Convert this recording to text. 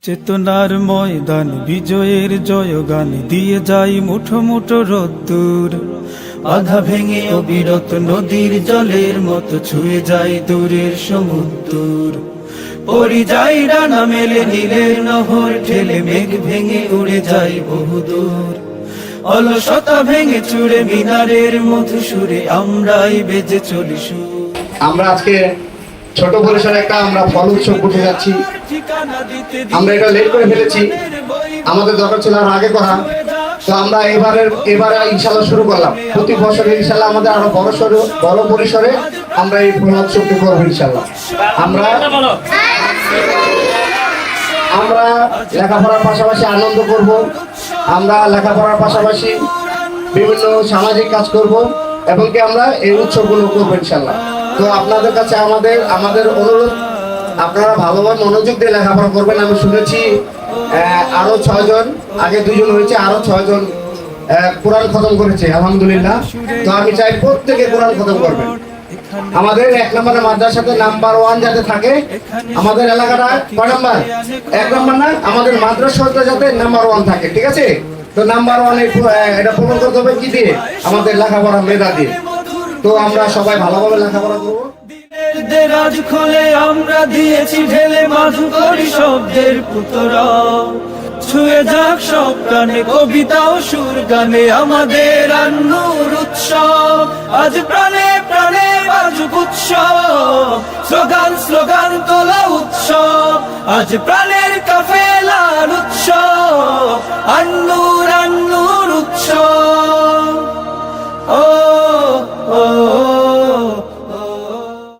চেতনার ময়দান বিজয়ের জয়গান দিয়ে যাই মুঠো মুঠো রোদ্দুর, বাধা ভেঙে অবিরত নদীর জলের মতো ছুঁয়ে যায় দূরের সমুদ্র। পরিযায়ী ডানা মেলে নীলের নহর ঠেলে মেঘ ভেঙে উড়ে যায় বহুদূর। অলসতা ভেঙে চুড়ে মিনারের মধুসুরে আমরাই বেজে চলি সুর। আমরা আজকে ছোট পরিসরে একটা আমরা ফল উৎসব করতে যাচ্ছি। আমরা এটা লেট করে ফেলেছি, আমাদের দরকার ছিল আরো আগে করা। তো আমরা এবারে ইনশাল্লাহ শুরু করলাম। প্রতি বছর ইনশাল্লাহ আমাদের আরো বড় পরিসরে আমরা এই ফল উৎসবটি করবো ইনশাল্লাহ। আমরা লেখাপড়ার পাশাপাশি আনন্দ করব, আমরা লেখাপড়ার পাশাপাশি বিভিন্ন সামাজিক কাজ করব এবং কি আমরা এই উৎসবগুলো করবো ইনশাল্লাহ। তো আপনাদের কাছে আমাদের অনুরোধ, আপনারা ভালোভাবে মনোযোগ দিয়ে লেখাপড়া করবেন। আমি শুনেছি আরো 6 জন, আগে 2 জন হয়েছে, আরো 6 জন কোরআন খতম করেছে আলহামদুলিল্লাহ। তো আমি চাই প্রত্যেকে কোরআন খতম করবেন। আমাদের 1 নম্বরের মাদ্রাসাতে নাম্বার 1 যাতে থাকে, আমাদের এলাকাটা কয় নাম্বার? 1 নম্বর না, আমাদের মাদ্রাসাতে যাতে নাম্বার 1 থাকে, ঠিক আছে? তো নাম্বার 1 এটা পূরণ করতে হবে কি দিয়ে? আমাদের লেখাপড়া মেধা দিয়ে। তো আমরা সবাই ভালোভাবে লেখাপড়া করবো। দেরাজ খুলে আমরা দিয়েছি ঢেলে মাধুকরী শব্দের পুতরা, ছুঁয়ে যাক সব গানে কবিতা ও সুর গানে আমাদের আন্নুর উৎসব। আজ প্রাণে প্রাণে বাজুক উৎসব, স্লোগান স্লোগান তোলা উৎসব। আজ প্রাণের কাফেলার উৎসব, আন্নুর আন্নুর উৎসব।